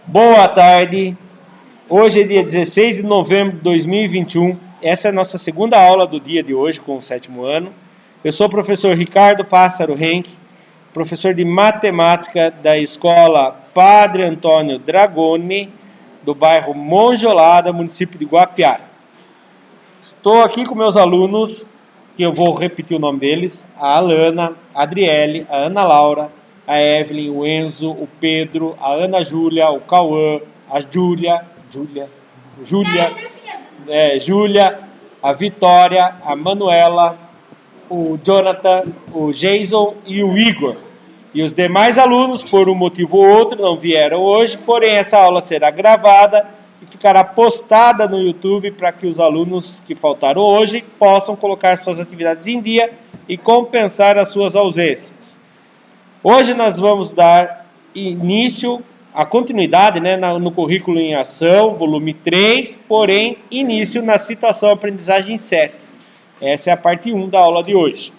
Boa tarde, hoje é dia 16 de novembro de 2021, essa é a nossa segunda aula do dia de hoje com o sétimo ano. Eu sou o professor Ricardo Pássaro Henck, professor de matemática da escola Padre Antônio Dragoni, do bairro Monjolada, município de Guapiara. Estou aqui com meus alunos, que eu vou repetir o nome deles, a Alana, a Adriele, a Ana Laura, a Evelyn, o Enzo, o Pedro, a Ana Júlia, o Cauã, a Júlia, a Vitória, a Manuela, o Jonathan, o Jason e o Igor. E os demais alunos, por um motivo ou outro, não vieram hoje, porém essa aula será gravada e ficará postada no YouTube para que os alunos que faltaram hoje possam colocar suas atividades em dia e compensar as suas ausências. Hoje nós vamos dar início, a continuidade, no currículo em ação, volume 3, porém, início na situação aprendizagem 7. Essa é a parte 1 da aula de hoje.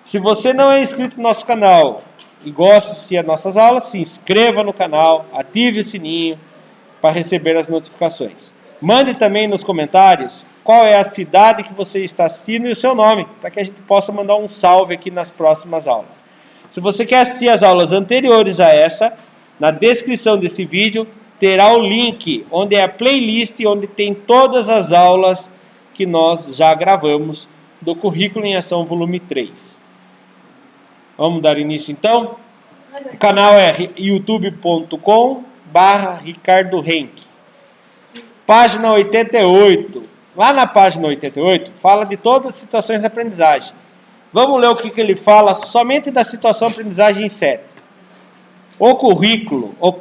Se você não é inscrito no nosso canal e gosta de assistir as nossas aulas, se inscreva no canal, ative o sininho para receber as notificações. Mande também nos comentários qual é a cidade que você está assistindo e o seu nome, para que a gente possa mandar um salve aqui nas próximas aulas. Se você quer assistir as aulas anteriores a essa, na descrição desse vídeo terá o link onde é a playlist, onde tem todas as aulas que nós já gravamos do Currículo em Ação volume 3. Vamos dar início então? O canal é youtube.com/Ricardo Henck. Página 88. Lá na página 88 fala de todas as situações de aprendizagem. Vamos ler o que ele fala somente da situação aprendizagem 7. O currículo, o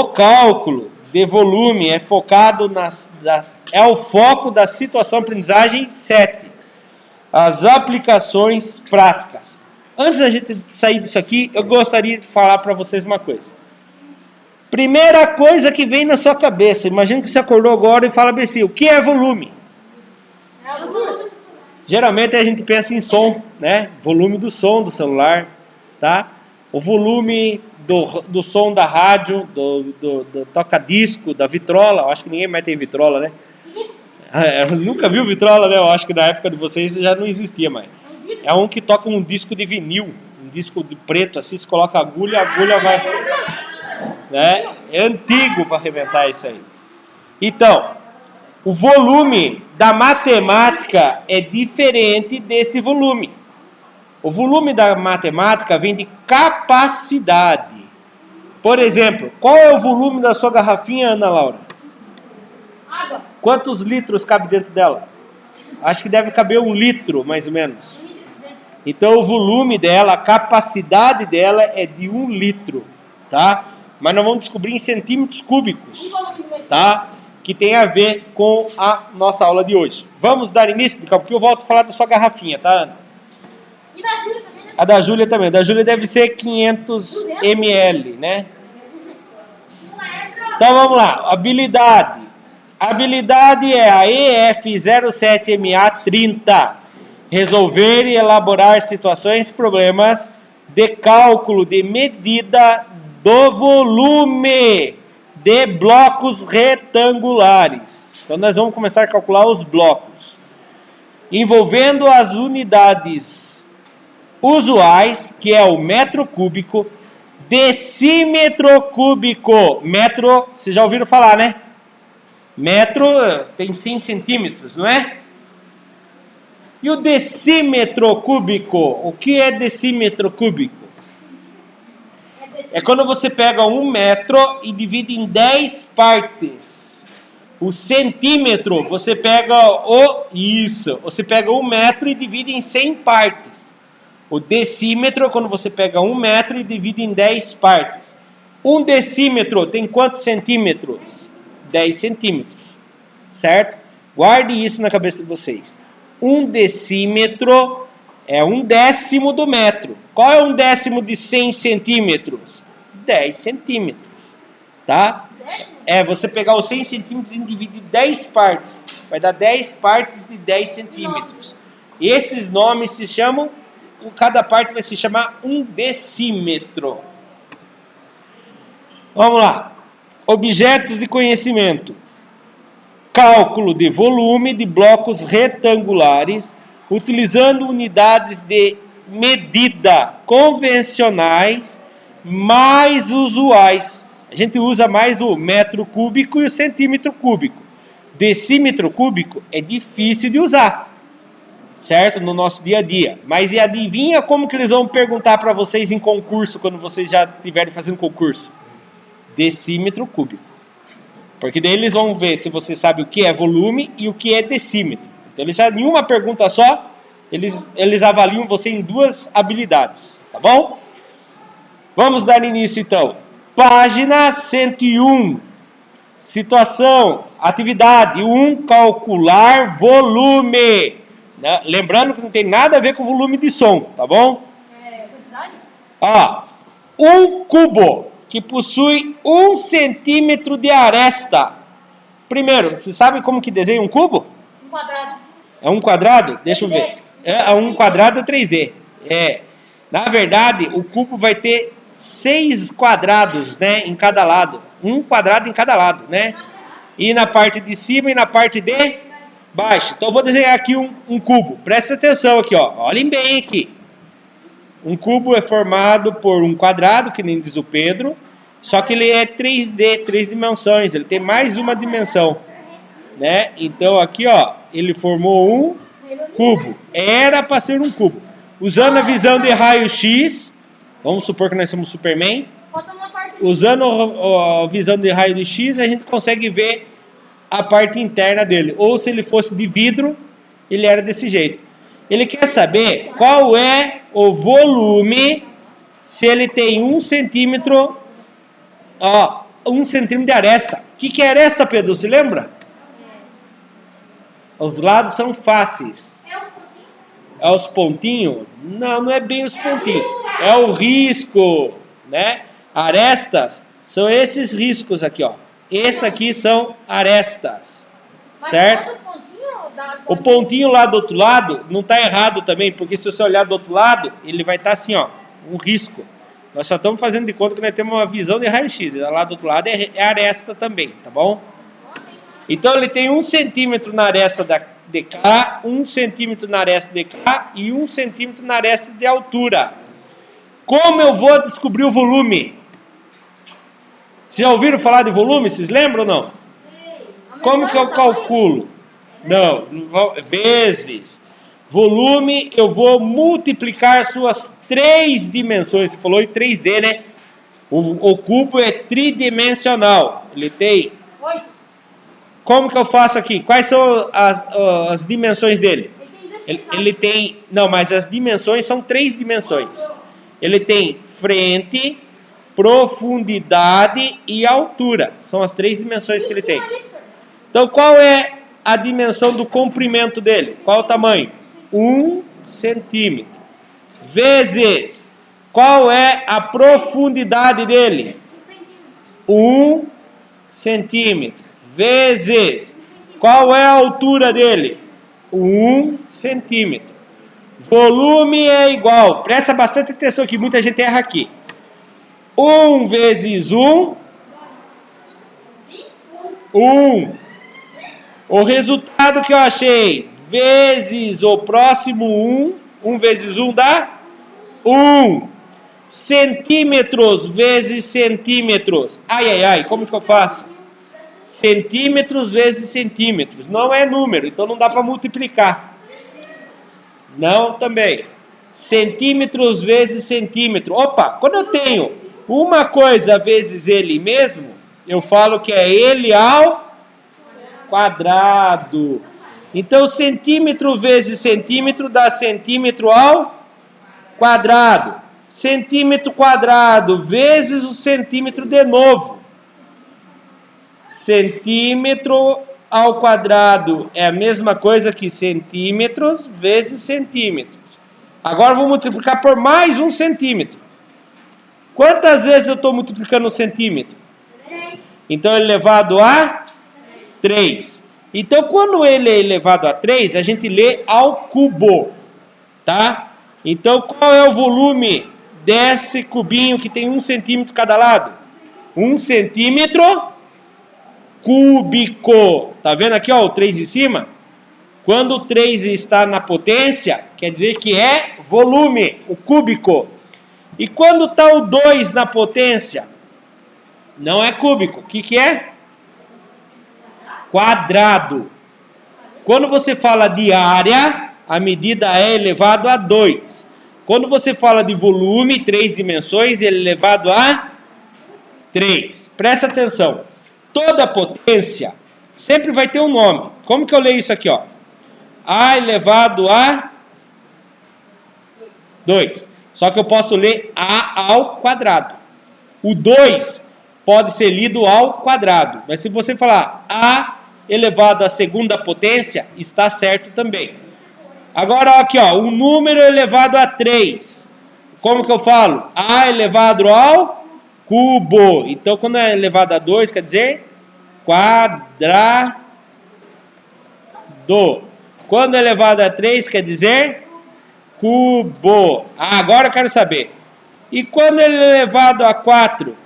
cálculo de volume é focado é o foco da situação aprendizagem 7. As aplicações práticas. Antes da gente sair disso aqui, eu gostaria de falar para vocês uma coisa. Primeira coisa que vem na sua cabeça, imagina que você acordou agora e fala assim, o que é volume? É volume. Geralmente a gente pensa em som, né? Volume do som do celular, tá? O volume do som da rádio, do toca-disco, da vitrola. Eu acho que ninguém mais tem vitrola, né? Eu nunca viu vitrola, né? Eu acho que na época de vocês já não existia mais. É um que toca um disco de vinil, um disco de preto, assim, você coloca a agulha vai... Né? É antigo para arrebentar isso aí. Então... O volume da matemática é diferente desse volume. O volume da matemática vem de capacidade. Por exemplo, qual é o volume da sua garrafinha, Ana Laura? Água. Quantos litros cabe dentro dela? Acho que deve caber 1 litro, mais ou menos. Então, o volume dela, a capacidade dela é de 1 litro, tá? Mas nós vamos descobrir em centímetros cúbicos, tá? Que tem a ver com a nossa aula de hoje. Vamos dar início, porque eu volto a falar da sua garrafinha, tá, Ana? E da Júlia também, né? A da Júlia também. A da Júlia deve ser 500 ml, né? Então vamos lá. Habilidade. Habilidade é a EF07MA30. Resolver e elaborar situações e problemas de cálculo de medida do volume de blocos retangulares. Então nós vamos começar a calcular os blocos, envolvendo as unidades usuais, que é o metro cúbico, decímetro cúbico. Metro, vocês já ouviram falar, né? Metro tem 100 centímetros, não é? E o decímetro cúbico? O que é decímetro cúbico? É quando você pega 1 metro e divide em 10 partes. O centímetro, você pega você pega 1 metro e divide em 100 partes. O decímetro é quando você pega 1 metro e divide em 10 partes. 1 decímetro tem quantos centímetros? 10 centímetros. Certo? Guarde isso na cabeça de vocês. 1 decímetro é 1/10 do metro. Qual é 1/10 de 100 centímetros? 10 centímetros. Tá? Você pegar os 100 centímetros e dividir em 10 partes. Vai dar 10 partes de 10 centímetros. Esses nomes se chamam, cada parte vai se chamar 1 decímetro. Vamos lá. Objetos de conhecimento. Cálculo de volume de blocos retangulares, utilizando unidades de medida convencionais mais usuais. A gente usa mais o metro cúbico e o centímetro cúbico. Decímetro cúbico é difícil de usar, certo? No nosso dia a dia. Mas e adivinha como que eles vão perguntar para vocês em concurso, quando vocês já estiverem fazendo concurso? Decímetro cúbico. Porque daí eles vão ver se você sabe o que é volume e o que é decímetro. Então, eles já em uma pergunta só, eles avaliam você em duas habilidades, tá bom? Vamos dar início, então. Página 101. Situação, atividade 1, calcular volume. Lembrando que não tem nada a ver com volume de som, tá bom? Ó, um cubo que possui 1 centímetro de aresta. Primeiro, você sabe como que desenha um cubo? Um quadrado. É um quadrado? Deixa eu ver. É um quadrado 3D. Na verdade, o cubo vai ter 6 quadrados, né, em cada lado. Um quadrado em cada lado, né? E na parte de cima e na parte de baixo. Então, eu vou desenhar aqui um cubo. Presta atenção aqui, ó. Olhem bem aqui. Um cubo é formado por um quadrado, que nem diz o Pedro, só que ele é 3D, 3 dimensões, ele tem mais uma dimensão, né? Então aqui, ó, ele formou um cubo. Era para ser um cubo. Usando a visão de raio-x, vamos supor que nós somos Superman. Usando a visão de raio-x, a gente consegue ver a parte interna dele. Ou se ele fosse de vidro, ele era desse jeito. Ele quer saber qual é o volume se ele tem 1 centímetro, ó, 1 centímetro de aresta. O que é aresta, Pedro? Você lembra? Os lados são faces. É os pontinhos? Não, não é bem os pontinhos. É o risco, né? Arestas são esses riscos aqui, ó. Esses aqui são arestas, certo? O pontinho lá do outro lado não está errado também, porque se você olhar do outro lado, ele vai estar assim, ó, um risco. Nós só estamos fazendo de conta que nós temos uma visão de raio-x. Lá do outro lado é aresta também, tá bom? Então ele tem 1 centímetro na aresta de cá, 1 centímetro na aresta de cá e 1 centímetro na aresta de altura. Como eu vou descobrir o volume? Vocês já ouviram falar de volume? Vocês lembram ou não? Como que eu calculo? Não, vezes. Volume, eu vou multiplicar suas 3 dimensões. Você falou em 3D, né? O cubo é tridimensional. Ele tem... Como que eu faço aqui? Quais são as dimensões dele? Ele tem... Não, mas as dimensões são 3 dimensões. Ele tem frente, profundidade e altura. São as 3 dimensões que ele tem. Então, qual é a dimensão do comprimento dele? Qual o tamanho? 1 centímetro. Vezes, qual é a profundidade dele? 1 centímetro. Vezes, qual é a altura dele? 1 centímetro. Volume é igual. Presta bastante atenção aqui, muita gente erra aqui. 1 vezes 1. 1. O resultado que eu achei, vezes o próximo 1, 1 vezes 1 dá 1. Centímetros vezes centímetros. Ai, ai, ai, como que eu faço? Centímetros vezes centímetros. Não é número, então não dá para multiplicar. Não, também. Centímetros vezes centímetro. Opa, quando eu tenho uma coisa vezes ele mesmo, eu falo que é ele ao quadrado. Então, centímetro vezes centímetro dá centímetro ao quadrado. Centímetro quadrado vezes o centímetro de novo. Centímetro ao quadrado é a mesma coisa que centímetros vezes centímetros. Agora vou multiplicar por mais 1 centímetro. Quantas vezes eu estou multiplicando 1 centímetro? Então, elevado a 3. Então, quando ele é elevado a 3, a gente lê ao cubo, tá? Então, qual é o volume desse cubinho que tem 1 centímetro cada lado? 1 centímetro cúbico. Tá vendo aqui, ó, o 3 em cima? Quando o 3 está na potência, quer dizer que é volume, o cúbico. E quando está o 2 na potência, não é cúbico. O que é? Quadrado. Quando você fala de área, a medida é elevado a 2. Quando você fala de volume, 3 dimensões, ele é elevado a 3. Presta atenção. Toda potência sempre vai ter um nome. Como que eu leio isso aqui, ó? A elevado a 2. Só que eu posso ler A ao quadrado. O 2 pode ser lido ao quadrado. Mas se você falar A elevado à segunda potência, está certo também. Agora, aqui, ó, o número elevado a 3. Como que eu falo? A elevado ao cubo. Então, quando é elevado a 2, quer dizer quadrado. Quando é elevado a 3, quer dizer cubo. Ah, agora eu quero saber. E quando ele é elevado a 4?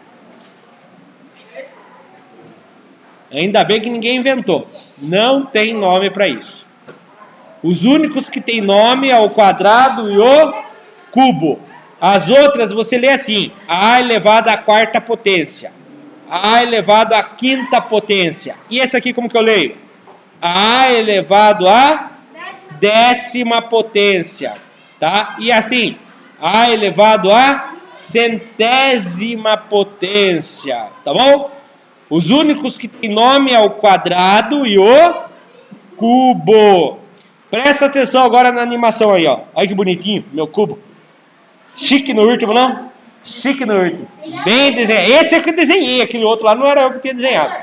Ainda bem que ninguém inventou. Não tem nome para isso. Os únicos que tem nome é o quadrado e o cubo. As outras você lê assim: A elevado à quarta potência, A elevado à quinta potência. E esse aqui como que eu leio? A elevado à décima potência, tá? E assim, A elevado à centésima potência, tá bom? Os únicos que tem nome é o quadrado e o cubo. Presta atenção agora na animação aí, ó. Olha que bonitinho, meu cubo. Chique no último, não? Chique no último. Bem desenhado. Esse é que eu desenhei, aquele outro lá não era eu que tinha desenhado.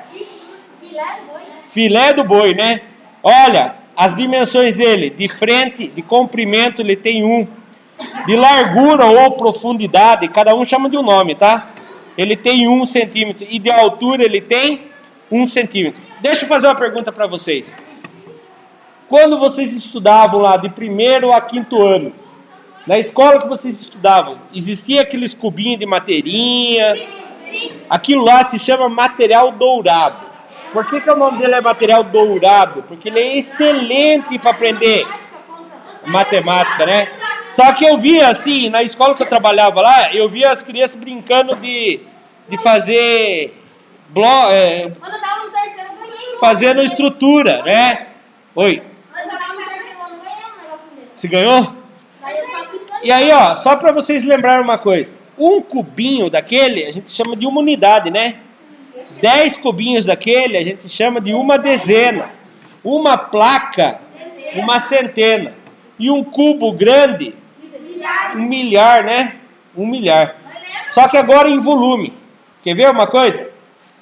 Filé do boi, né? Olha, as dimensões dele, de frente, de comprimento, ele tem 1. De largura ou profundidade, cada um chama de um nome, tá? Ele tem 1 centímetro. E de altura ele tem 1 centímetro. Deixa eu fazer uma pergunta para vocês. Quando vocês estudavam lá de 1º a 5º ano, na escola que vocês estudavam, existia aqueles cubinhos de materinha? Aquilo lá se chama material dourado. Por que o nome dele é material dourado? Porque ele é excelente para aprender matemática, né? Só que eu via assim, na escola que eu trabalhava lá, eu via as crianças brincando de fazer fazendo estrutura, né? Oi. Se ganhou? E aí, ó, só para vocês lembrarem uma coisa. Um cubinho daquele, a gente chama de uma unidade, né? 10 cubinhos daquele, a gente chama de uma dezena. Uma placa, uma centena. E um cubo grande, 1 milhar, né? 1 milhar. Só que agora em volume. Quer ver uma coisa?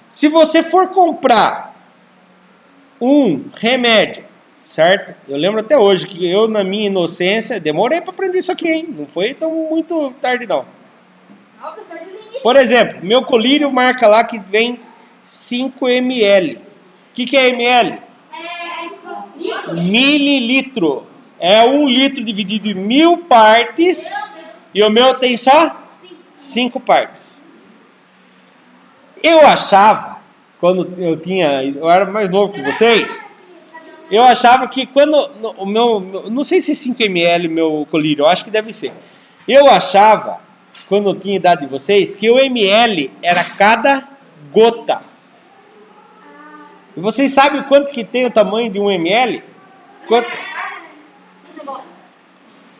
Se você for comprar um remédio, certo? Eu lembro até hoje que eu, na minha inocência, demorei para aprender isso aqui, hein? Não foi tão muito tarde, não. Por exemplo, meu colírio marca lá que vem 5 ml. O que é ml? Mililitro. É 1 litro dividido em 1000 partes. E o meu tem só 5 partes. Eu achava, quando eu era mais novo que vocês, eu achava que quando o meu, não sei se 5 ml meu colírio, eu acho que deve ser. Eu achava, quando eu tinha a idade de vocês, que o ml era cada gota. E vocês sabem quanto que tem o tamanho de 1 ml? Quanto?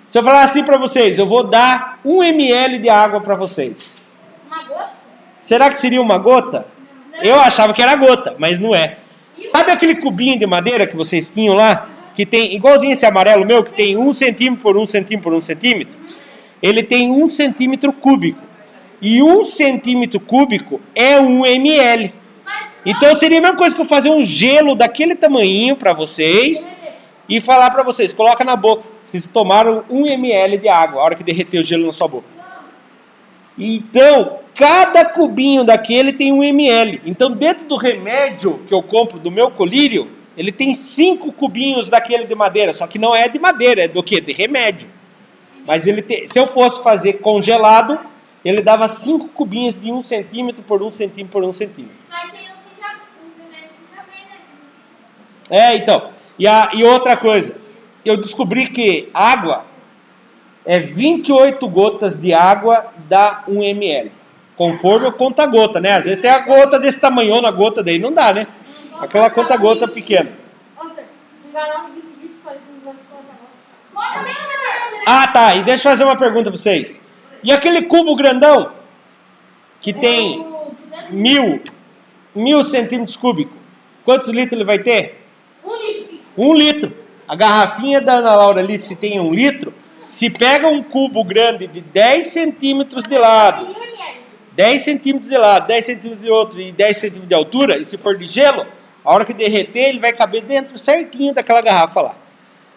Se eu falar assim para vocês, eu vou dar 1 ml de água para vocês. Uma gota? Será que seria uma gota? Não. Eu achava que era gota, mas não é. Sabe aquele cubinho de madeira que vocês tinham lá? Que tem, igualzinho esse amarelo meu, que tem 1 centímetro por 1 centímetro por 1 centímetro? Ele tem 1 centímetro cúbico. E 1 centímetro cúbico é 1 ml. Então seria a mesma coisa que eu fazer um gelo daquele tamanhinho para vocês e falar para vocês, coloca na boca. Vocês tomaram 1 ml de água, a hora que derreteu o gelo na sua boca. Então, cada cubinho daquele tem 1 ml. Então, dentro do remédio que eu compro do meu colírio, ele tem 5 cubinhos daquele de madeira. Só que não é de madeira, é do quê? De remédio. Mas se eu fosse fazer congelado, ele dava 5 cubinhos de 1 centímetro por 1 centímetro por 1 centímetro. Então. E outra coisa, eu descobri que água 28 gotas de água dá 1 ml. Conforme eu conto a gota, né? Às vezes tem a gota desse tamanho, na gota daí não dá, né? Aquela conta-gota pequena. Ah, tá. E deixa eu fazer uma pergunta pra vocês. E aquele cubo grandão que tem 1000 centímetros cúbicos, quantos litros ele vai ter? 1 litro. A garrafinha da Ana Laura ali, se tem 1 litro, se pega um cubo grande de 10 centímetros de lado, 10 centímetros de lado, 10 centímetros de outro e 10 centímetros de altura, e se for de gelo, a hora que derreter, ele vai caber dentro certinho daquela garrafa lá.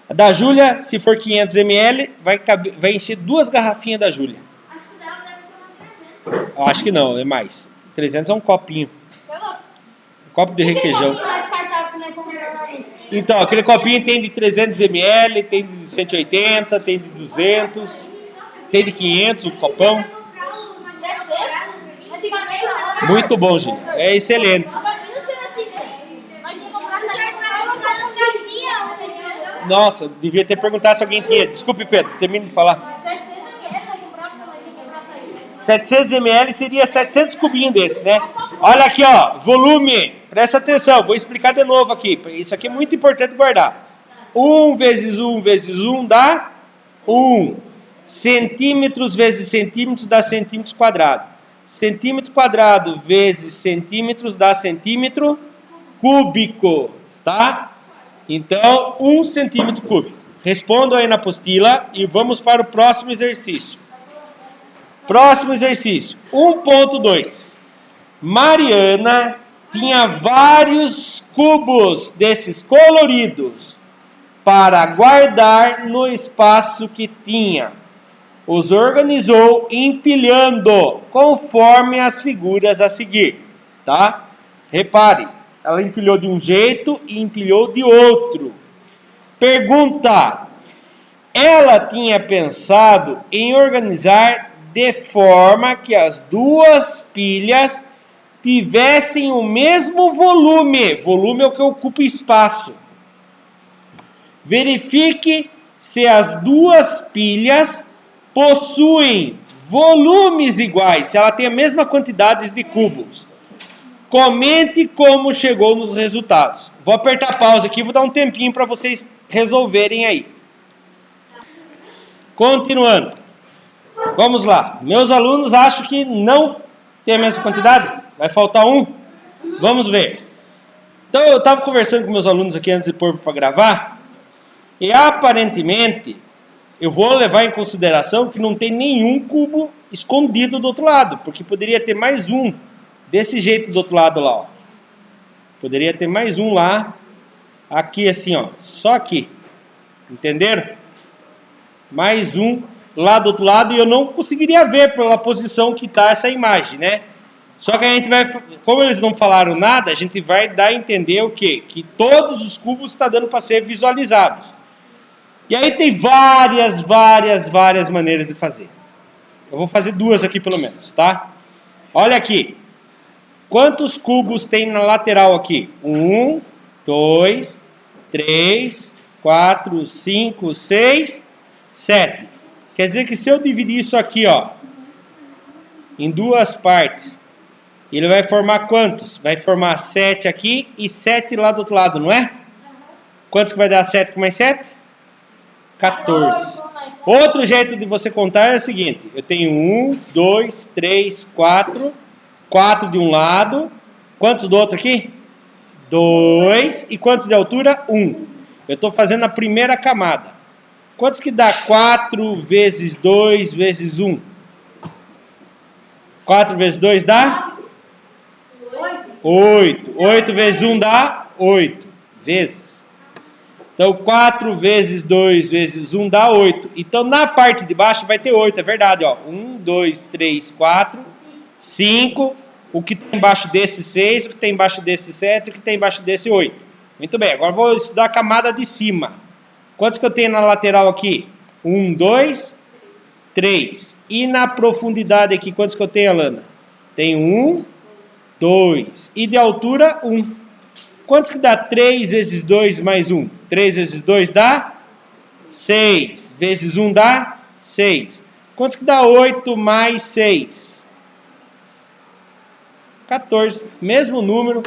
A da Júlia, se for 500 ml, vai encher 2 garrafinhas da Júlia. Acho que dela deve ser uma 300. Acho que não, é mais. 300 é um copinho. Um copo de requeijão. Então, aquele copinho tem de 300 ml, tem de 180, tem de 200, tem de 500, o copão. Muito bom, gente. É excelente. Nossa, devia ter perguntado se alguém tinha. Desculpe, Pedro, termine de falar. 700 ml seria 700 cubinhos desse, né? Olha aqui, ó, volume. Presta atenção, vou explicar de novo aqui. Isso aqui é muito importante guardar. 1 vezes 1 vezes 1 dá 1. Centímetros vezes centímetros dá centímetros quadrados. Centímetro quadrado vezes centímetros dá centímetro cúbico, tá? Então, 1 centímetro cúbico. Respondam aí na apostila e vamos para o próximo exercício. Próximo exercício, 1.2. Mariana tinha vários cubos desses coloridos para guardar no espaço que tinha. Os organizou empilhando conforme as figuras a seguir, tá? Repare, ela empilhou de um jeito e empilhou de outro. Pergunta: ela tinha pensado em organizar de forma que as duas pilhas tivessem o mesmo volume. Volume é o que ocupa espaço. Verifique se as duas pilhas possuem volumes iguais, se ela tem a mesma quantidade de cubos. Comente como chegou nos resultados. Vou apertar pausa aqui, vou dar um tempinho para vocês resolverem aí. Continuando. Vamos lá. Meus alunos acham que não tem a mesma quantidade? Vai faltar um? Vamos ver. Então eu estava conversando com meus alunos aqui antes de pôr para gravar. E aparentemente eu vou levar em consideração que não tem nenhum cubo escondido do outro lado. Porque poderia ter mais um desse jeito do outro lado lá. Ó. Poderia ter mais um lá. Aqui assim, ó. Só aqui. Entenderam? Mais um lá do outro lado e eu não conseguiria ver pela posição que está essa imagem, né? Só que a gente vai, como eles não falaram nada, a gente vai dar a entender o quê? Que todos os cubos estão dando para ser visualizados. E aí tem várias maneiras de fazer. Eu vou fazer 2 aqui pelo menos, tá? Olha aqui. Quantos cubos tem na lateral aqui? 1, 2, 3, 4, 5, 6, 7. Quer dizer que se eu dividir isso aqui, ó, em 2 partes, ele vai formar quantos? Vai formar 7 aqui e 7 lá do outro lado, não é? Quantos que vai dar 7 com mais 7? 14. Outro jeito de você contar é o seguinte. Eu tenho 1, 2, 3, 4. 4 de um lado. Quantos do outro aqui? 2. E quantos de altura? 1. Eu estou fazendo a primeira camada. Quantos que dá 4 vezes 2 vezes 1? 4 vezes 2 dá? 8. 8 vezes 1 dá? 8 vezes. Então, 4 vezes 2 vezes 1 dá 8. Então, na parte de baixo vai ter 8, é verdade. Ó. 1, 2, 3, 4, 5. O que tem embaixo desse 6, o que tem embaixo desse 7, o que tem embaixo desse 8. Muito bem, agora vou estudar a camada de cima. Quantos que eu tenho na lateral aqui? 1, 2, 3. E na profundidade aqui, quantos que eu tenho, Alana? Tenho 1, 2. E de altura, 1. Quantos que dá 3 vezes 2 mais 1? 3 vezes 2 dá 6. Vezes 1 dá 6. Quantos que dá 8 mais 6? 14. Mesmo número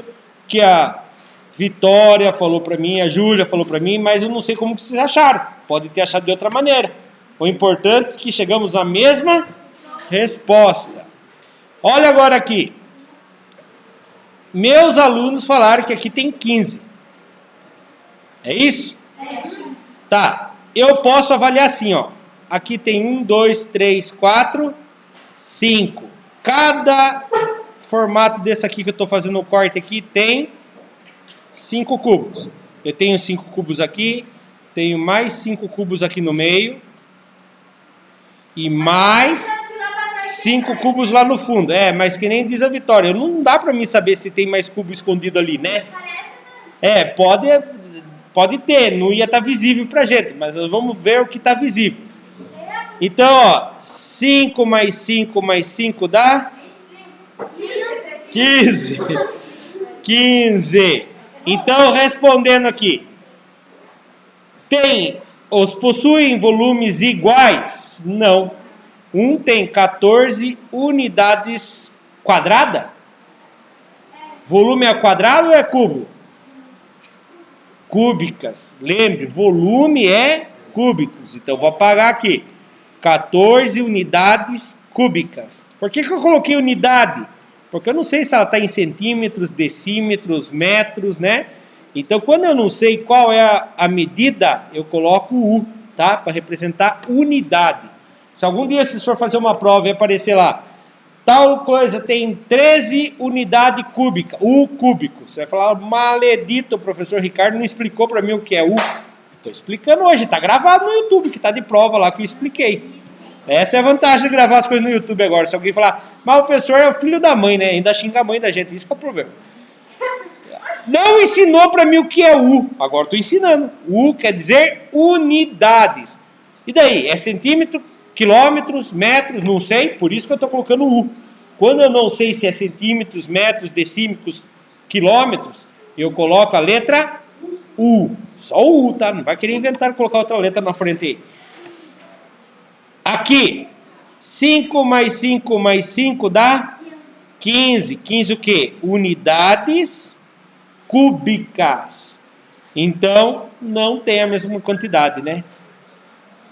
que a Vitória falou para mim, a Júlia falou para mim, mas eu não sei como que vocês acharam. Pode ter achado de outra maneira. O importante é que chegamos à mesma resposta. Olha agora aqui. Meus alunos falaram que aqui tem 15. É isso? Tá. Eu posso avaliar assim, ó. Aqui tem 1, 2, 3, 4, 5. Cada formato desse aqui que eu estou fazendo o corte aqui tem 5 cubos. Eu tenho 5 cubos aqui, tenho mais 5 cubos aqui no meio e mais 5 cubos lá no fundo. Mas que nem diz a Vitória, não dá para mim saber se tem mais cubo escondido ali, né? Pode ter, não ia estar visível pra gente, mas nós vamos ver o que está visível. Então, ó, 5 mais 5 mais 5 dá 15. 15. Então, respondendo aqui, possuem volumes iguais? Não. Um tem 14 unidades quadradas. Volume é quadrado ou é cubo? Cúbicas. Lembre, volume é cúbicos. Então, vou apagar aqui. 14 unidades cúbicas. Por que eu coloquei unidade? Porque eu não sei se ela está em centímetros, decímetros, metros, né? Então, quando eu não sei qual é a medida, eu coloco U, tá? Para representar unidade. Se algum dia vocês for fazer uma prova e aparecer lá, tal coisa tem 13 unidades cúbicas, U cúbico. Você vai falar, maledito, o professor Ricardo não explicou para mim o que é U. Estou explicando hoje, está gravado no YouTube, que está de prova lá que eu expliquei. Essa é a vantagem de gravar as coisas no YouTube agora. Se alguém falar, mas o professor é o filho da mãe, né? Ainda xinga a mãe da gente, isso que é o problema. Não ensinou para mim o que é U. Agora estou ensinando. U quer dizer unidades. E daí? É centímetro, quilômetros, metros, não sei. Por isso que eu estou colocando U. Quando eu não sei se é centímetros, metros, decímetros, quilômetros, eu coloco a letra U. Só o U, tá? Não vai querer inventar e colocar outra letra na frente aí. Aqui. 5 mais 5 mais 5 dá 15. 15 o quê? Unidades cúbicas. Então, não tem a mesma quantidade, né?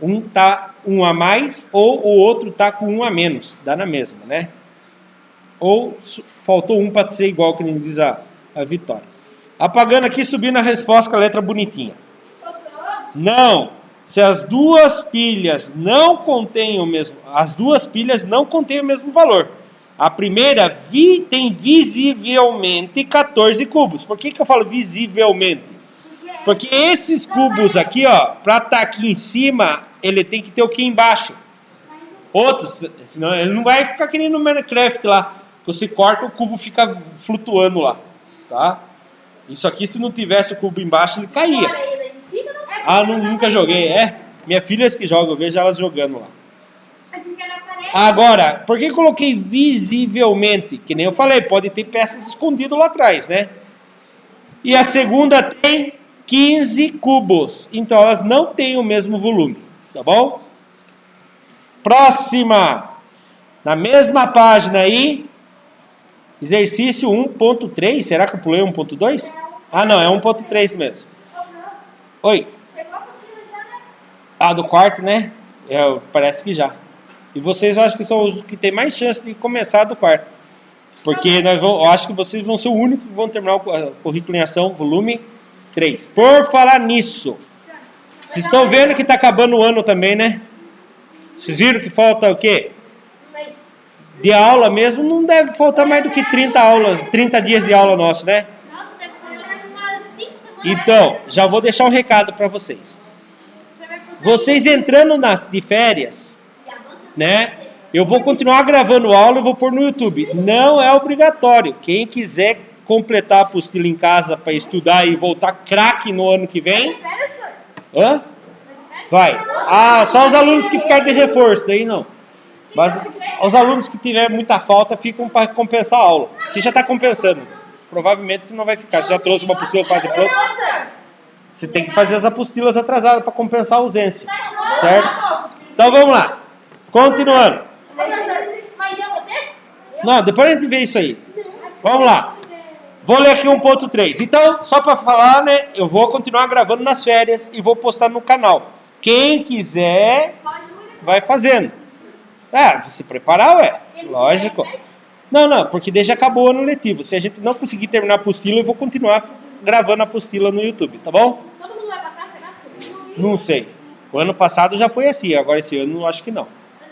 Um tá um a mais ou o outro tá com um a menos. Dá na mesma, né? Ou faltou um para ser igual que nem diz a Vitória. Apagando aqui, subindo a resposta com a letra bonitinha. Não. Se as duas pilhas não contêm o mesmo... As duas pilhas não contêm o mesmo valor. A primeira tem visivelmente 14 cubos. Por que eu falo visivelmente? Porque esses cubos aqui, ó, para estar aqui em cima, ele tem que ter o que embaixo. Outros, senão ele não vai ficar que nem no Minecraft lá. Você corta, o cubo fica flutuando lá. Tá? Isso aqui, se não tivesse o cubo embaixo, ele caía. Nunca joguei. Minha filha que joga, eu vejo elas jogando lá. Agora, por que eu coloquei visivelmente? Que nem eu falei, pode ter peças escondidas lá atrás, né? E a segunda tem 15 cubos. Então, elas não têm o mesmo volume. Tá bom? Próxima. Na mesma página aí, exercício 1.3. Será que eu pulei 1.2? Não, é 1.3 mesmo. Oi. Do quarto, né? Parece que já. E vocês, eu acho que são os que têm mais chance de começar do quarto. Porque eu acho que vocês vão ser o único que vão terminar o currículo em ação, volume 3. Por falar nisso, vocês estão vendo que está acabando o ano também, né? Vocês viram que falta o quê? De aula mesmo, não deve faltar mais do que 30 dias de aula nosso, né? Então, já vou deixar um recado para vocês. Vocês entrando de férias, né? Eu vou continuar gravando aula e vou pôr no YouTube. Não é obrigatório. Quem quiser completar a apostila em casa para estudar e voltar craque no ano que vem... Vai. Só os alunos que ficarem de reforço, daí não. Mas os alunos que tiverem muita falta ficam para compensar a aula. Você já está compensando. provavelmente você não vai ficar. Você já trouxe uma apostila quase pronta? Você tem que fazer as apostilas atrasadas para compensar a ausência, certo? Então vamos lá, continuando. Mas eu vou ter? Não, depois a gente vê isso aí. Vamos lá. Vou ler aqui 1.3. Então, só para falar, né, eu vou continuar gravando nas férias e vou postar no canal. Quem quiser, vai fazendo. Se preparar, ué. Lógico. Não, porque desde acabou o ano letivo. Se a gente não conseguir terminar a apostila, eu vou continuar gravando a apostila no YouTube, tá bom? Todo mundo vai passar, será? Não sei. O ano passado já foi assim, agora esse ano eu acho que não. Ano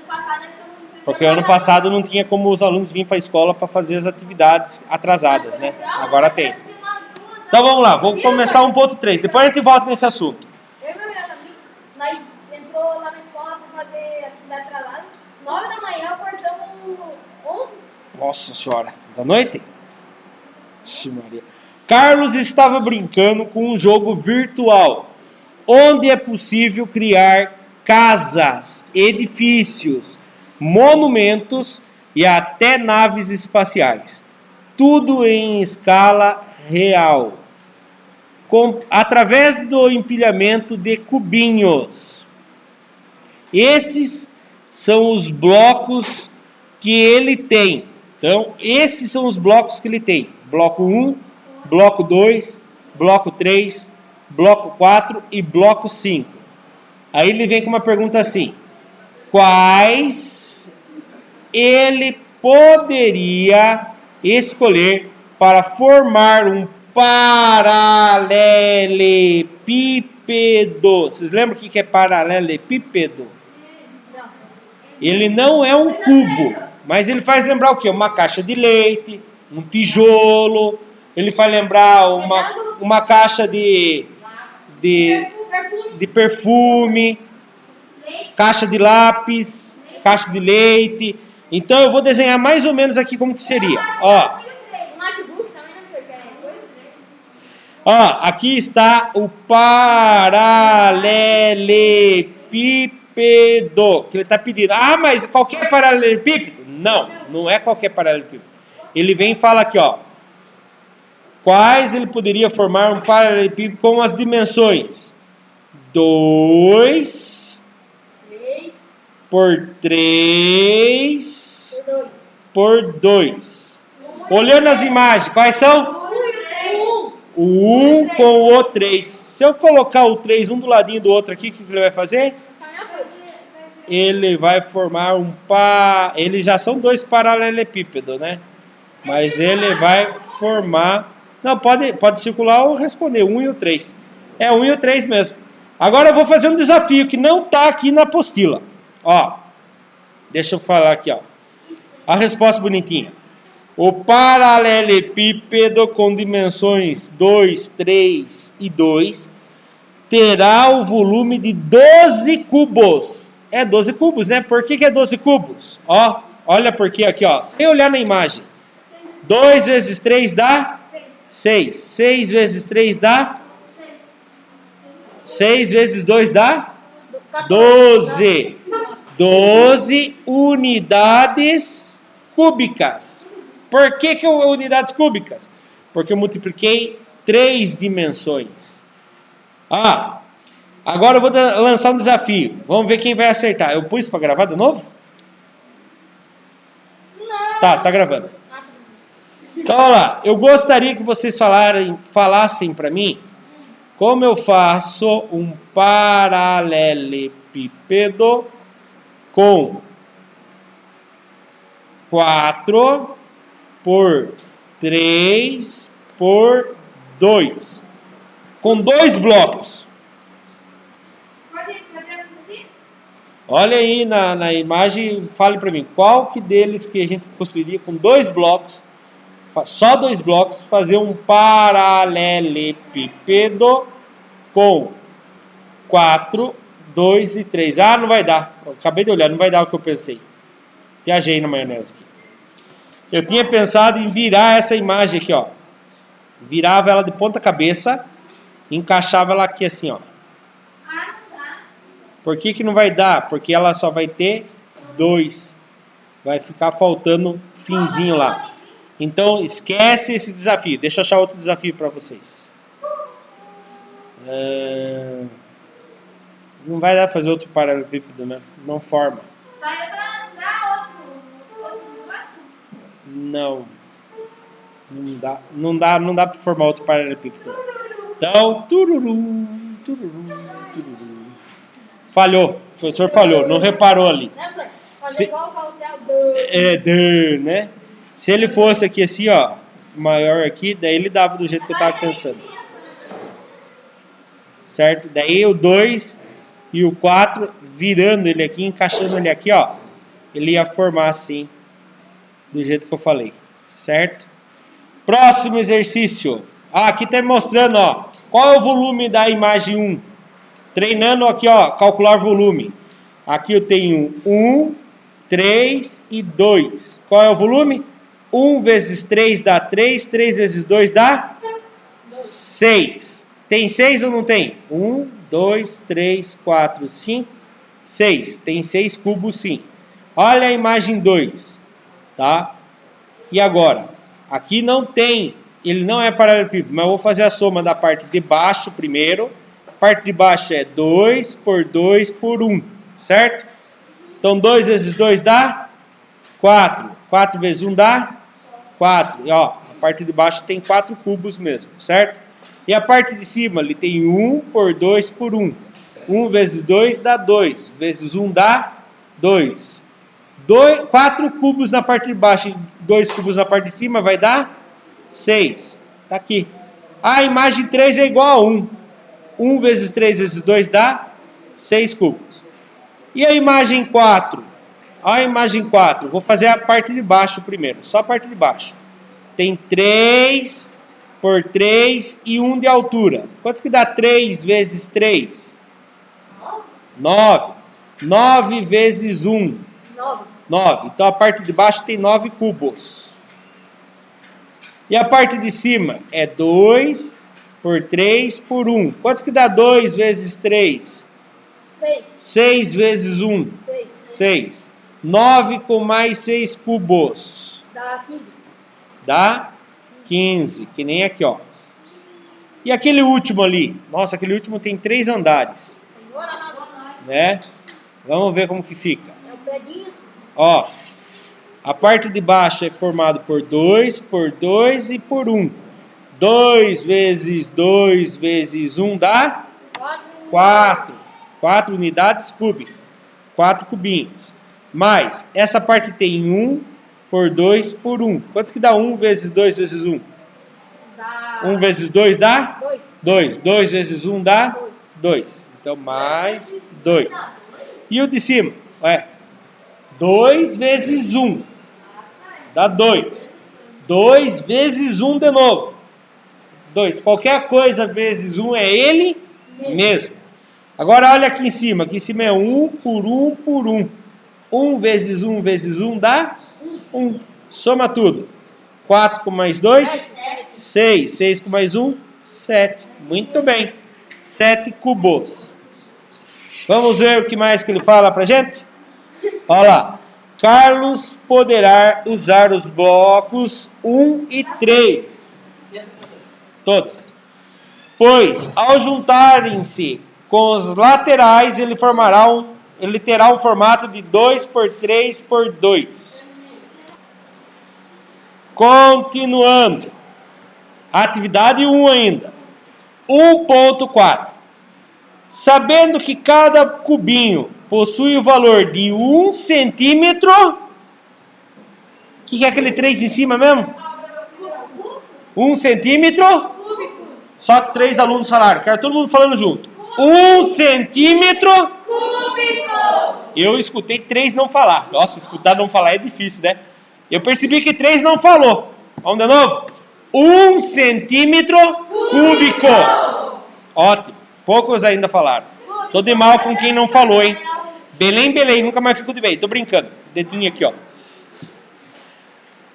passado acho que eu não Porque ano passado não tinha como os alunos virem para a escola para fazer as atividades atrasadas, né? Agora tem. Então vamos lá, vou começar 1.3. Depois a gente volta nesse assunto. Eu e meu melhor amigo, nós entrou lá na escola para fazer atividade atrasada. 9 da manhã, acordamos 11. Nossa senhora, da noite? Ixi, Maria. Carlos estava brincando com um jogo virtual, onde é possível criar casas, edifícios, monumentos e até naves espaciais. Tudo em escala real. Através do empilhamento de cubinhos. Esses são os blocos que ele tem. Então, esses são os blocos que ele tem. Bloco 1, bloco 2, bloco 3, bloco 4 e bloco 5. Aí ele vem com uma pergunta assim: quais ele poderia escolher para formar um paralelepípedo? Vocês lembram o que é paralelepípedo? Não. Ele não é um cubo, mas ele faz lembrar o quê? Uma caixa de leite, um tijolo, ele faz lembrar uma caixa de perfume, caixa de lápis, caixa de leite. Então eu vou desenhar mais ou menos aqui como que seria. Ó, Um notebook também não sei o que é. ó, aqui está o paralelepípedo que ele está pedindo. Ah, mas qualquer paralelepípedo? Não, não é qualquer paralelepípedo. Ele vem e fala aqui, ó. Quais ele poderia formar um paralelepípedo com as dimensões? 2 por 3 por 2. Olhando as imagens, quais são? O 1 com o 3. Se eu colocar o 3 um do ladinho do outro aqui, o que ele vai fazer? Ele vai formar um par. Eles já são dois paralelepípedos, né? Mas ele vai formar. Não, pode circular ou responder. 1 e o 3. É 1 e o 3 mesmo. Agora eu vou fazer um desafio que não está aqui na apostila. Ó. Deixa eu falar aqui, ó. A resposta bonitinha. O paralelepípedo com dimensões 2, 3 e 2 terá o volume de 12 cubos. É 12 cubos, né? Por que é 12 cubos? Ó, olha por quê aqui, ó. Sem olhar na imagem. 2 vezes 3 dá 6. 6 vezes 3 dá 6 vezes 2 dá 12. 12 unidades cúbicas. Por que unidades cúbicas? Porque eu multipliquei 3 dimensões. Agora eu vou lançar um desafio. Vamos ver quem vai acertar. Eu pus para gravar de novo? Não. Tá gravando. Então, olha lá. Eu gostaria que vocês falassem para mim como eu faço um paralelepípedo com 4 por 3 por 2. Com 2 blocos. Olha aí na imagem, fale para mim, qual que deles que a gente conseguiria com 2 blocos, só 2 blocos, fazer um paralelepípedo com 4, 2 e 3. Ah, não vai dar. Eu acabei de olhar, não vai dar o que eu pensei. Viajei na maionese aqui. Eu tinha pensado em virar essa imagem aqui, ó. Virava ela de ponta cabeça, encaixava ela aqui assim, ó. Por que não vai dar? Porque ela só vai ter 2. Vai ficar faltando finzinho lá. Então, esquece esse desafio. Deixa eu achar outro desafio para vocês. Não vai dar pra fazer outro paralelepípedo, né? Não forma. Vai pra outro buraco? Não. Não dá para formar outro paralelepípedo. Então, tururu. Falhou. O professor falhou, não reparou ali. Né, professor? Fazer igual o carrossel Né? Se ele fosse aqui assim, ó, maior aqui, daí ele dava do jeito que eu tava pensando. Certo? Daí o 2 e o 4, virando ele aqui, encaixando ele aqui, ó, ele ia formar assim, do jeito que eu falei. Certo? Próximo exercício. Aqui tá mostrando, ó, qual é o volume da imagem 1. Treinando aqui, ó, calcular volume. Aqui eu tenho 1, 3 e 2. Qual é o volume? 1 vezes 3 dá 3, 3 vezes 2 dá 6. Tem 6 ou não tem? 1, 2, 3, 4, 5, 6. Tem 6 cubos sim. Olha a imagem 2. Tá? E agora? Aqui não tem, ele não é paralelepípedo, mas eu vou fazer a soma da parte de baixo primeiro. A parte de baixo é 2 por 2 por 1, certo? Então 2 vezes 2 dá 4. 4 vezes 1 dá 4. E ó, a parte de baixo tem 4 cubos mesmo, certo? E a parte de cima, ele tem 1 por 2 por 1. 1 vezes 2 dá 2. Vezes 1 dá 2. 4 cubos na parte de baixo e 2 cubos na parte de cima vai dar 6. Tá aqui. A imagem 3 é igual a 1. 1 vezes 3 vezes 2 dá 6 cubos. E a imagem 4? A imagem 4, vou fazer a parte de baixo primeiro, só a parte de baixo. Tem 3 por 3 e 1 de altura. Quanto que dá 3 vezes 3? 9. 9 vezes 1? 9. Então a parte de baixo tem 9 cubos. E a parte de cima é 2 por 3 por 1. Quanto que dá 2 vezes 3? 6. 6 vezes 1? 6. 9 com mais 6 cubos. Dá 15. Dá 15, que nem aqui, ó. E aquele último ali? Nossa, aquele último tem 3 andares. Né? Vamos ver como que fica. É o predinho. Ó, a parte de baixo é formada por 2 e por 1. 2 vezes 2 vezes 1 dá 4. 4 unidades cúbicas. 4 cubinhos. Mais, essa parte tem 1 por 2 por 1. Quanto que dá 1 vezes 2 vezes 1? 1 vezes 2 dá? 2. 2 vezes 1 dá? 2. Então, mais 2. E o de cima? 2 vezes 1 dá 2. 2 vezes 1 de novo. 2. Qualquer coisa vezes 1 é ele mesmo. Agora olha aqui em cima. Aqui em cima é 1 por 1 por 1. 1 vezes 1 vezes 1 dá 1. Soma tudo. 4 com mais 2, 6. 6 com mais 1, 7. Muito bem. 7 cubos. Vamos ver o que mais que ele fala pra gente? Olha lá. Carlos poderá usar os blocos 1 e 3. Todos. Pois, ao juntarem-se com os laterais, ele terá um formato de 2 por 3 por 2. Continuando. Atividade 1 ainda. 1.4. Sabendo que cada cubinho possui o valor de 1 centímetro. O que é aquele 3 em cima mesmo? 1 centímetro. Só 3 alunos falaram. Quero todo mundo falando junto. 1 centímetro cúbico. Eu escutei 3 não falar. Nossa, escutar não falar é difícil, né? Eu percebi que 3 não falou. Vamos de novo? 1 centímetro cúbico. Ótimo. Poucos ainda falaram. Tô de mal com quem não falou, hein? Belém, nunca mais fico de bem. Tô brincando. Dedinho aqui, ó.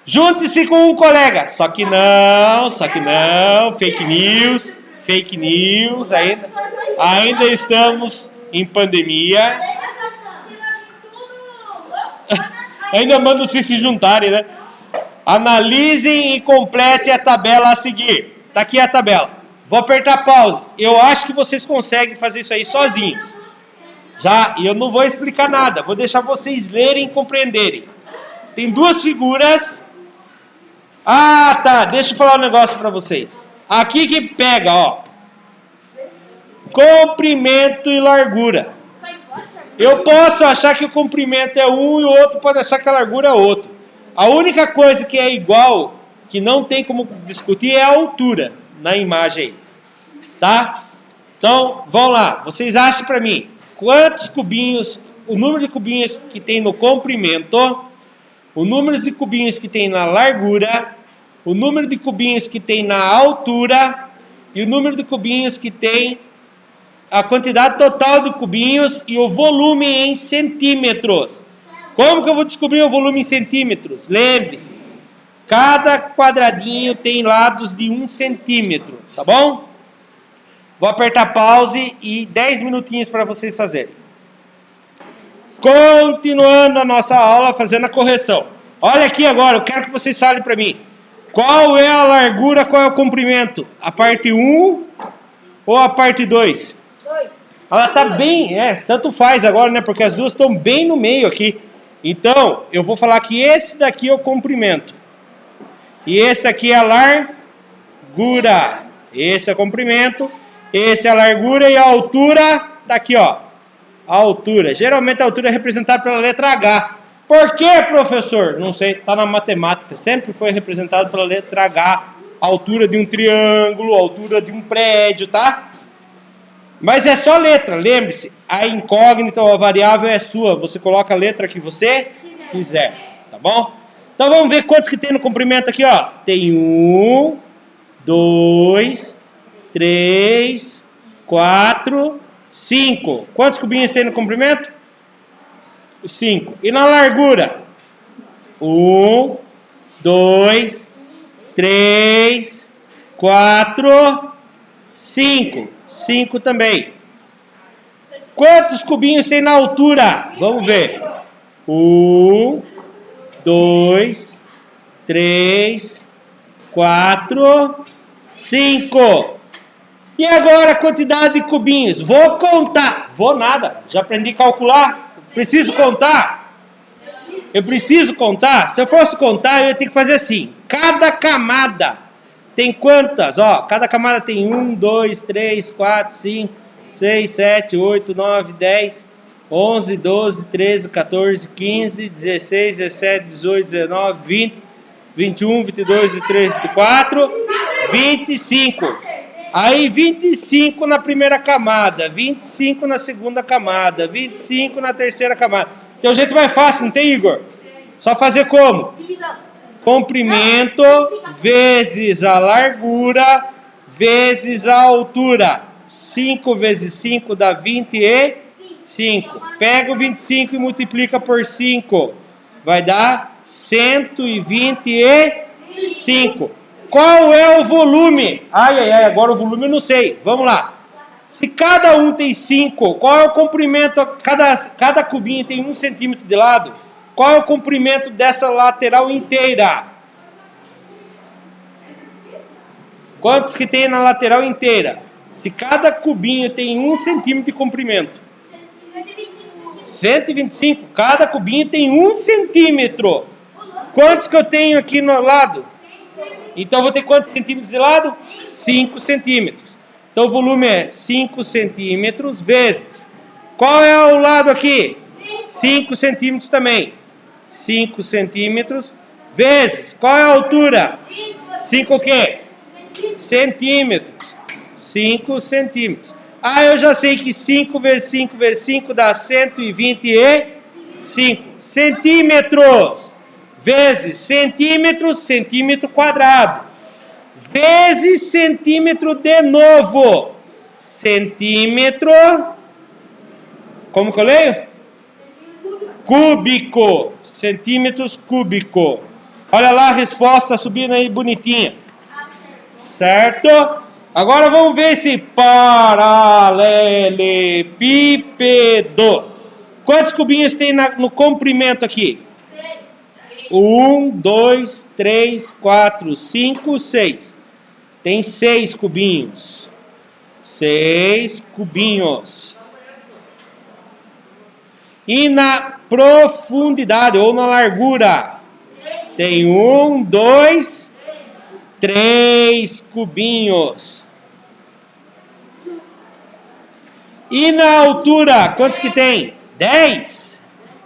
Junte-se com um colega. Só que não. Fake news. Ainda estamos em pandemia. Ainda manda vocês se juntarem, né? Analisem e completem a tabela a seguir. Tá aqui a tabela. Vou apertar pause. Eu acho que vocês conseguem fazer isso aí sozinhos. Já, e eu não vou explicar nada. Vou deixar vocês lerem e compreenderem. Tem duas figuras. Ah, tá. Deixa eu falar um negócio para vocês. Aqui que pega, ó. Comprimento e largura. Eu posso achar que o comprimento é um e o outro pode achar que a largura é outro. A única coisa que é igual, que não tem como discutir, é a altura na imagem aí. Tá? Então, vamos lá. Vocês acham para mim quantos cubinhos, o número de cubinhos que tem no comprimento, o número de cubinhos que tem na largura, o número de cubinhos que tem na altura e o número de cubinhos que tem a quantidade total de cubinhos e o volume em centímetros. Como que eu vou descobrir o volume em centímetros? Lembre-se, cada quadradinho tem lados de 1 centímetro, tá bom? Vou apertar pause e 10 minutinhos para vocês fazerem. Continuando a nossa aula, fazendo a correção. Olha aqui agora, eu quero que vocês falem para mim. Qual é a largura, qual é o comprimento? A parte 1 ou a parte 2? Ela tá bem, tanto faz agora, né? Porque as duas estão bem no meio aqui. Então, eu vou falar que esse daqui é o comprimento. E esse aqui é a largura. Esse é o comprimento, esse é a largura e a altura daqui, ó. A altura. Geralmente a altura é representada pela letra H. Por que, professor? Não sei, tá na matemática. Sempre foi representado pela letra H. A altura de um triângulo, a altura de um prédio, tá? Mas é só letra, lembre-se, a incógnita ou a variável é sua, você coloca a letra que você quiser, tá bom? Então vamos ver quantos que tem no comprimento aqui, ó. Tem 1, 2, 3, 4, 5. Quantos cubinhos tem no comprimento? 5. E na largura? 1, 2, 3, 4, 5. 5 também. Quantos cubinhos tem na altura? Vamos ver. 1, 2, 3, 4, 5. E agora a quantidade de cubinhos? Vou contar. Vou nada. Já aprendi a calcular. Preciso contar? Eu preciso contar? Se eu fosse contar, eu ia ter que fazer assim. Cada camada tem quantas? Ó, cada camada tem 1, 2, 3, 4, 5, 6, 7, 8, 9, 10, 11, 12, 13, 14, 15, 16, 17, 18, 19, 20, 21, 22, 23, 24, 25. Aí 25 na primeira camada, 25 na segunda camada, 25 na terceira camada. Tem um jeito mais fácil, não tem, Igor? Só fazer como? Comprimento vezes a largura vezes a altura. 5 vezes 5 dá 25. Pega o 25 e multiplica por 5. Vai dar 125. Qual é o volume? Agora o volume eu não sei. Vamos lá. Se cada um tem 5, qual é o comprimento? Cada cubinho tem 1 centímetro de lado. Qual é o comprimento dessa lateral inteira? Quantos que tem na lateral inteira? Se cada cubinho tem 1 centímetro de comprimento. 125. Cada cubinho tem 1 centímetro. Quantos que eu tenho aqui no lado? Então eu vou ter quantos centímetros de lado? 5 centímetros. Então o volume é 5 centímetros vezes. Qual é o lado aqui? 5 centímetros também. 5 centímetros vezes. Qual é a altura? 5 o quê? Centímetros. 5 centímetros. Eu já sei que 5 vezes 5 vezes 5 dá 125 centímetros. Vezes centímetros, centímetro quadrado. Vezes centímetro de novo. Centímetro. Como que eu leio? Cúbico. Centímetros cúbico. Olha lá a resposta subindo aí bonitinha. Certo? Agora vamos ver esse paralelepípedo. Quantos cubinhos tem no comprimento aqui? 1, 2, 3, 4, 5, 6. Tem 6 cubinhos. 6 cubinhos. E na profundidade ou na largura? Tem 1, 2, 3 cubinhos. E na altura, quantos que tem? 10.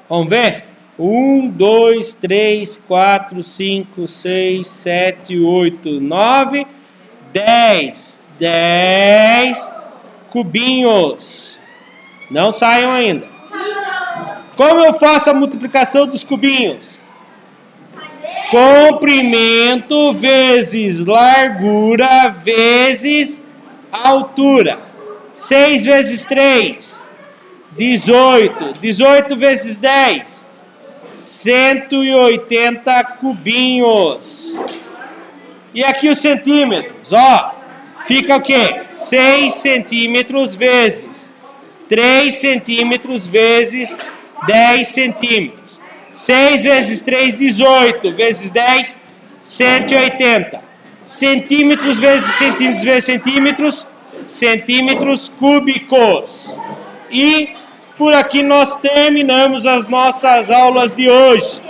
Vamos ver? 1, 2, 3, 4, 5, 6, 7, 8, 9, 10. 10 cubinhos. Não saiam ainda. Como eu faço a multiplicação dos cubinhos? Comprimento vezes largura vezes altura. 6 vezes 3, 18. 18 vezes 10, 180 cubinhos. E aqui os centímetros, ó. Fica o quê? 6 centímetros vezes 3 centímetros vezes 10 centímetros. 6 vezes 3, 18. Vezes 10, 180. Centímetros vezes centímetros vezes centímetros, centímetros cúbicos. E por aqui nós terminamos as nossas aulas de hoje.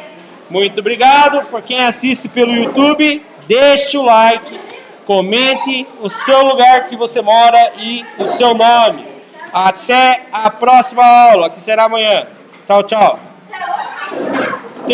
Muito obrigado por quem assiste pelo YouTube. Deixe o like, comente o seu lugar que você mora e o seu nome. Até a próxima aula, que será amanhã. Tchau, tchau.